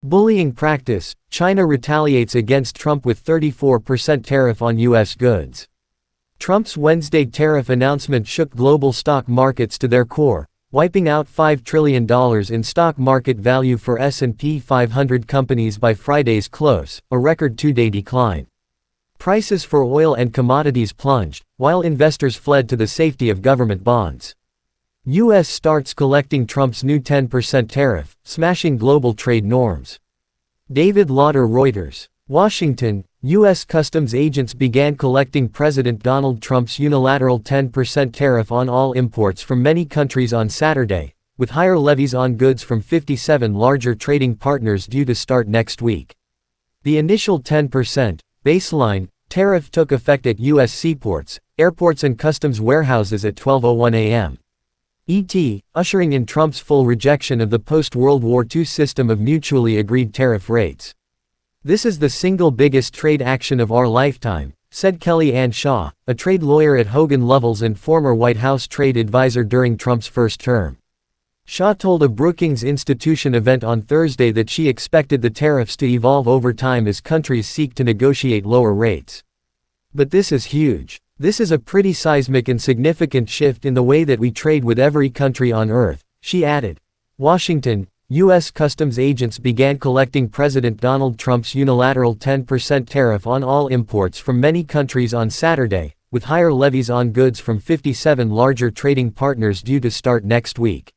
Bullying practice, China retaliates against Trump with 34% tariff on U.S. goods. Trump's Wednesday tariff announcement shook global stock markets to their core, wiping out $5 trillion in stock market value for S&P 500 companies by Friday's close, a record two-day decline. Prices for oil and commodities plunged, while investors fled to the safety of government bonds. U.S. starts collecting Trump's new 10% tariff, smashing global trade norms. David Lauder, Reuters. Washington, U.S. customs agents began collecting President Donald Trump's unilateral 10% tariff on all imports from many countries on Saturday, with higher levies on goods from 57 larger trading partners due to start next week. The initial 10% baseline tariff took effect at U.S. seaports, airports and customs warehouses at 12:01 a.m. ET, ushering in Trump's full rejection of the post-World War II system of mutually agreed tariff rates. "This is the single biggest trade action of our lifetime," said Kellyanne Shaw, a trade lawyer at Hogan Lovells and former White House trade advisor during Trump's first term. Shaw told a Brookings Institution event on Thursday that she expected the tariffs to evolve over time as countries seek to negotiate lower rates. "But this is huge. This is a pretty seismic and significant shift in the way that we trade with every country on Earth," she added. Washington, U.S. customs agents began collecting President Donald Trump's unilateral 10% tariff on all imports from many countries on Saturday, with higher levies on goods from 57 larger trading partners due to start next week.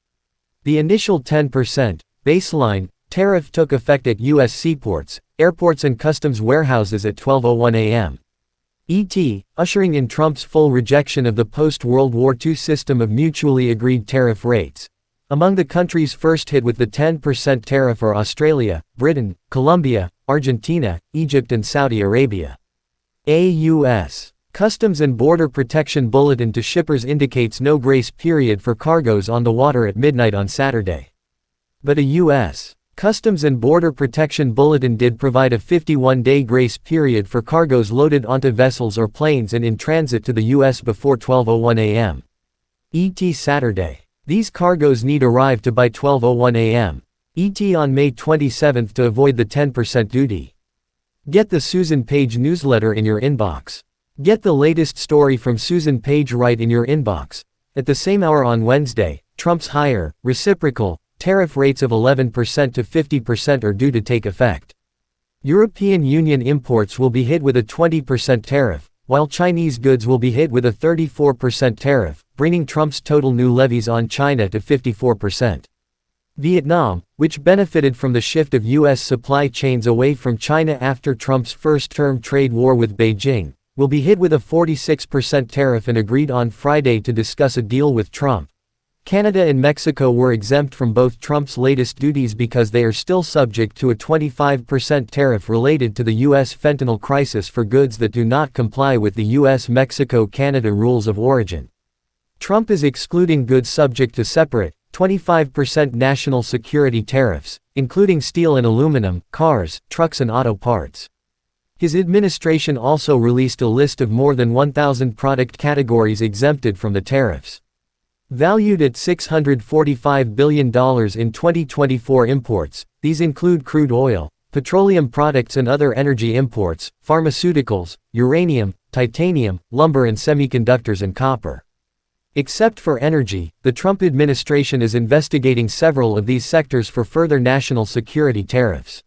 The initial 10% baseline tariff took effect at U.S. seaports, airports and customs warehouses at 12:01 a.m. ET, ushering in Trump's full rejection of the post-World War II system of mutually agreed tariff rates. Among the countries first hit with the 10% tariff are Australia, Britain, Colombia, Argentina, Egypt and Saudi Arabia. A U.S. Customs and Border Protection bulletin to shippers indicates no grace period for cargoes on the water at midnight on Saturday. But a U.S. Customs and Border Protection bulletin did provide a 51-day grace period for cargoes loaded onto vessels or planes and in transit to the U.S. before 12:01 a.m. ET Saturday. These cargoes need arrive to by 12:01 a.m. ET on May 27 to avoid the 10% duty. Get the Susan Page newsletter in your inbox. Get the latest story from Susan Page right in your inbox. At the same hour on Wednesday, Trump's higher, reciprocal, tariff rates of 11% to 50% are due to take effect. European Union imports will be hit with a 20% tariff, while Chinese goods will be hit with a 34% tariff, bringing Trump's total new levies on China to 54%. Vietnam, which benefited from the shift of U.S. supply chains away from China after Trump's first-term trade war with Beijing, will be hit with a 46% tariff and agreed on Friday to discuss a deal with Trump. Canada and Mexico were exempt from both Trump's latest duties because they are still subject to a 25% tariff related to the U.S. fentanyl crisis for goods that do not comply with the U.S.-Mexico-Canada rules of origin. Trump is excluding goods subject to separate, 25% national security tariffs, including steel and aluminum, cars, trucks and auto parts. His administration also released a list of more than 1,000 product categories exempted from the tariffs. Valued at $645 billion in 2024 imports, these include crude oil, petroleum products and other energy imports, pharmaceuticals, uranium, titanium, lumber and semiconductors and copper. Except for energy, the Trump administration is investigating several of these sectors for further national security tariffs.